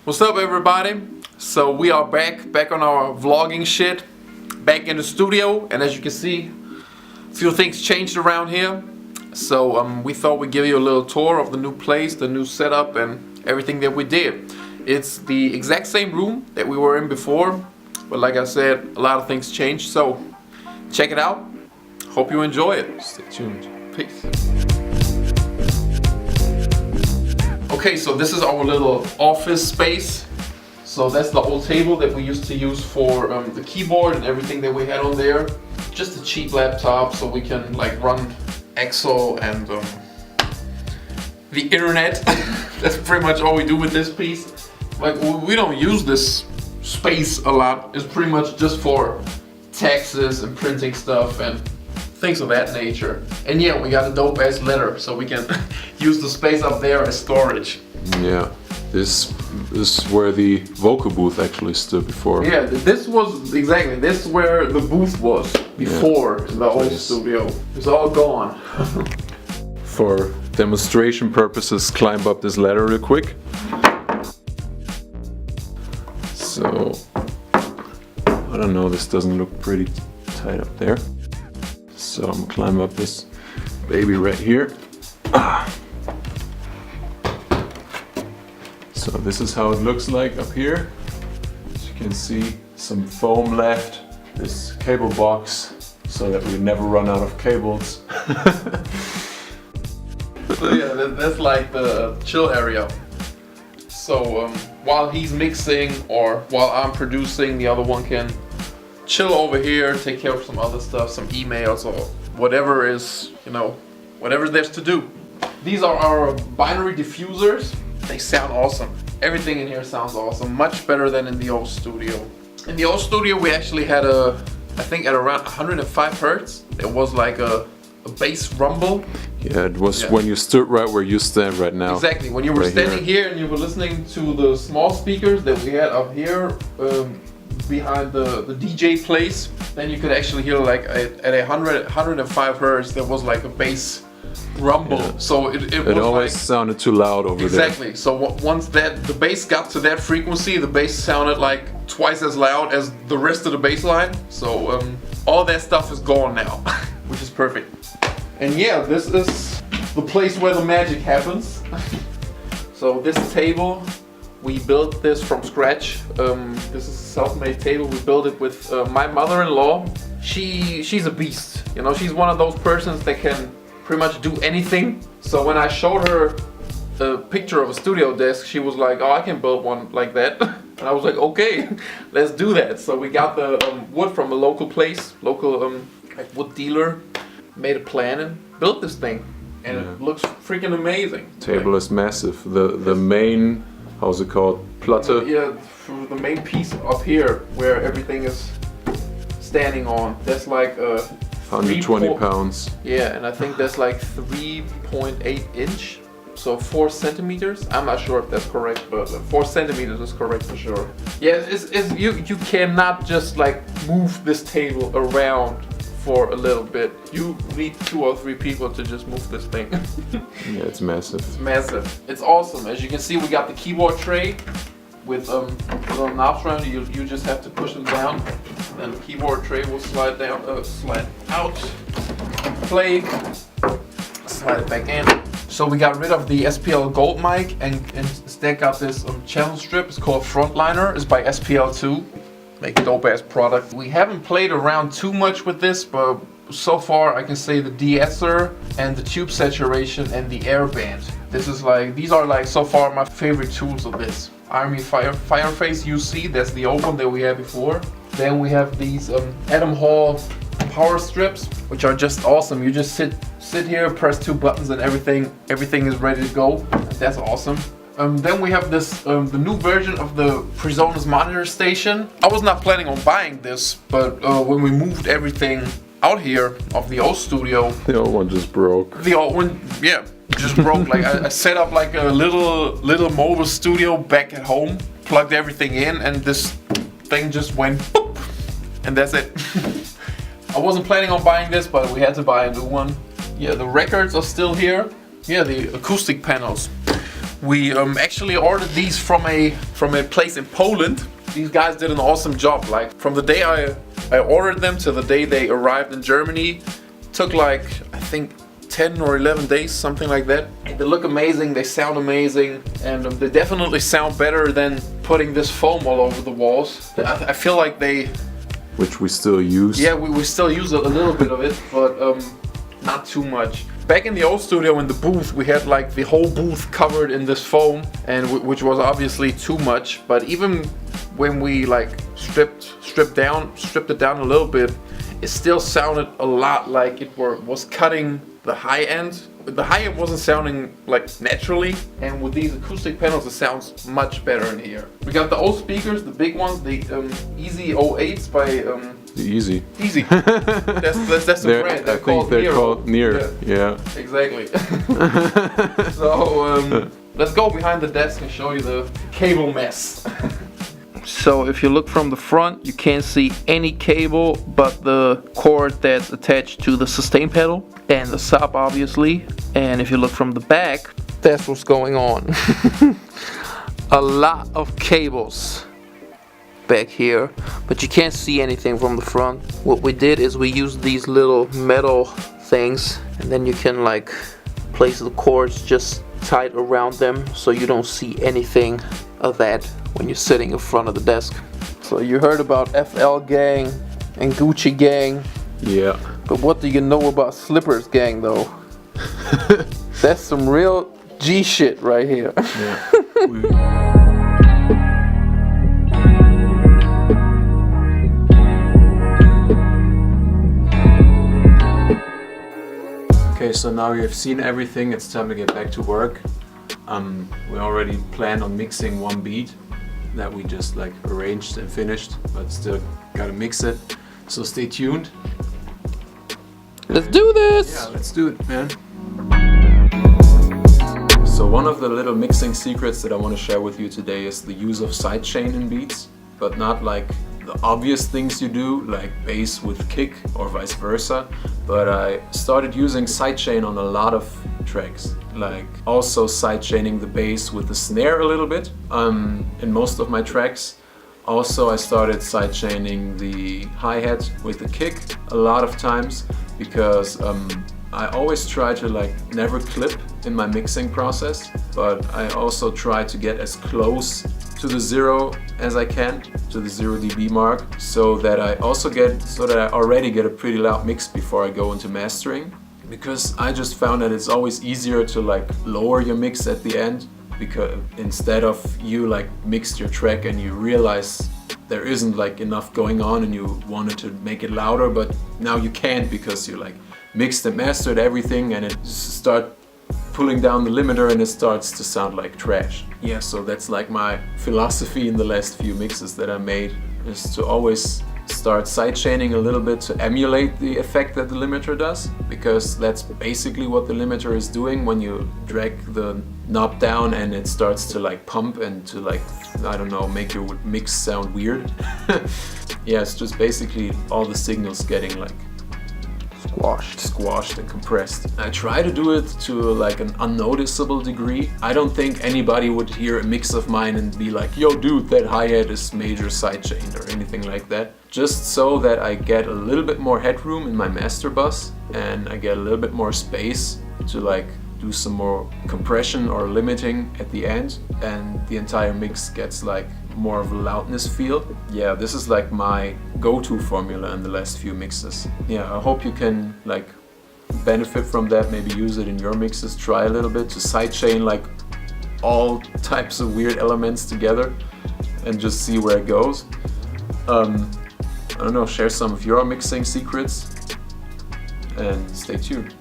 What's up, everybody? So we are back on our vlogging shit, back in the studio, and as you can see, a few things changed around here. So we thought we'd give you a little tour of the new place, the new setup, and everything that we did. It's the exact same room that we were in before, but like I said, a lot of things changed. So check it out. Hope you enjoy it. Stay tuned. Peace. Okay, so this is our little office space. So that's the old table that we used to use for the keyboard and everything that we had on there. Just a cheap laptop, so we can like run Excel and the internet. That's pretty much all we do with this piece. Like, we don't use this space a lot. It's pretty much just for taxes and printing stuff and things of that nature. And yeah, we got a dope ass letter, so we can use the space up there as storage. Yeah, this is where the vocal booth actually stood before. Yeah, this is where the booth was before, in the old studio. It's all gone. For demonstration purposes, climb up this ladder real quick. So, I don't know, this doesn't look pretty tight up there. So I'm gonna climb up this baby right here. So this is how it looks like up here. As you can see, some foam left, this cable box, so that we never run out of cables. So yeah, that's like the chill area. So while he's mixing or while I'm producing, the other one can chill over here, take care of some other stuff, some emails or whatever is, whatever there's to do. These are our binary diffusers. They sound awesome. Everything in here sounds awesome, much better than in the old studio. In the old studio we actually had I think at around 105 hertz, it was like a bass rumble. Yeah, it was when you stood right where you stand right now. Exactly, when you were standing here and you were listening to the small speakers that we had up here, behind the DJ place, then you could actually hear like at 105 hertz there was like a bass rumble. Yeah. So it always sounded too loud over there. Exactly. So once the bass got to that frequency, the bass sounded like twice as loud as the rest of the bass line. So all that stuff is gone now, which is perfect. And yeah, this is the place where the magic happens. So this table, we built this from scratch. This is a self-made table. We built it with my mother-in-law. She's a beast. She's one of those persons that can pretty much do anything. So when I showed her a picture of a studio desk, she was like, "Oh, I can build one like that." And I was like, "Okay, let's do that." So we got the wood from a local place, like wood dealer, made a plan and built this thing, and it looks freaking amazing. Table is massive. The main, how's it called? Platte? Yeah, the main piece up here where everything is standing on. That's like 120 pounds. Yeah, and I think that's like 3.8 inch. So 4 centimeters. I'm not sure if that's correct, but 4 centimeters is correct for sure. Yeah, you cannot just like move this table around for a little bit. You need 2 or 3 people to just move this thing. Yeah, it's massive. It's massive. It's awesome. As you can see, we got the keyboard tray with little knobs around. You just have to push them down, and the keyboard tray will slide down, slide out, play, slide it back in. So we got rid of the SPL Gold mic and instead got this channel strip. It's called Frontliner. It's by SPL2. Make a dope ass product. We haven't played around too much with this, but so far I can say the de-esser and the tube saturation and the air band. These are like so far my favorite tools of this. Army Fireface UC, that's the old one that we had before. Then we have these Adam Hall power strips, which are just awesome. You just sit here, press 2 buttons, and everything is ready to go. That's awesome. Then we have this, the new version of the PreSonus monitor station. I was not planning on buying this, but when we moved everything out here of the old studio, the old one just broke. The old one, yeah, just broke. Like I set up like a little mobile studio back at home, plugged everything in, and this thing just went boop, and that's it. I wasn't planning on buying this, but we had to buy a new one. Yeah, the records are still here. Yeah, the acoustic panels. We actually ordered these from a place in Poland. These guys did an awesome job. Like from the day I ordered them to the day they arrived in Germany, took like I think 10 or 11 days, something like that. They look amazing, they sound amazing, and they definitely sound better than putting this foam all over the walls. I feel like they... Which we still use. Yeah, we still use a little bit of it, but not too much. Back in the old studio in the booth, we had like the whole booth covered in this foam, and which was obviously too much. But even when we like stripped it down a little bit, it still sounded a lot like it was cutting the high end. The high end wasn't sounding like naturally, and with these acoustic panels, it sounds much better in here. We got the old speakers, the big ones, the Easy 08s by The Easy. Easy. That's the brand. I think they're called Near. Yeah. Exactly. So let's go behind the desk and show you the cable mess. So if you look from the front, you can't see any cable but the cord that's attached to the sustain pedal and the sub, obviously. And if you look from the back, that's what's going on. A lot of cables back here, but you can't see anything from the front. What we did is we used these little metal things, and then you can like place the cords just tight around them so you don't see anything of that when you're sitting in front of the desk. So you heard about FL Gang and Gucci Gang. Yeah. But what do you know about Slippers Gang though? That's some real G shit right here. Yeah. Okay, so now we have seen everything, it's time to get back to work. We already planned on mixing one beat that we just like arranged and finished, but still gotta mix it. So stay tuned. Let's do this! Yeah, let's do it, man. So one of the little mixing secrets that I want to share with you today is the use of sidechain in beats, but not like the obvious things you do, like bass with kick or vice versa, but I started using sidechain on a lot of tracks, like also sidechaining the bass with the snare a little bit in most of my tracks. Also I started sidechaining the hi-hat with the kick a lot of times because I always try to like never clip in my mixing process, but I also try to get as close to the 0 as I can, to the 0 dB mark, so that I already get a pretty loud mix before I go into mastering. Because I just found that it's always easier to like lower your mix at the end, because instead of you like mixed your track and you realize there isn't like enough going on and you wanted to make it louder, but now you can't because you like mixed and mastered everything and it start pulling down the limiter and it starts to sound like trash. Yeah, so that's like my philosophy in the last few mixes that I made, is to always start sidechaining a little bit to emulate the effect that the limiter does, because that's basically what the limiter is doing when you drag the knob down and it starts to like pump and to like, I don't know, make your mix sound weird. Yeah, it's just basically all the signals getting like squashed and compressed. I try to do it to like an unnoticeable degree. I don't think anybody would hear a mix of mine and be like, yo dude, that hi-hat is major sidechained or anything like that. Just so that I get a little bit more headroom in my master bus and I get a little bit more space to like do some more compression or limiting at the end, and the entire mix gets like more of a loudness feel. Yeah, this is like my go-to formula in the last few mixes. Yeah, I hope you can like benefit from that, maybe use it in your mixes, try a little bit to sidechain like all types of weird elements together and just see where it goes. I don't know, share some of your mixing secrets and stay tuned.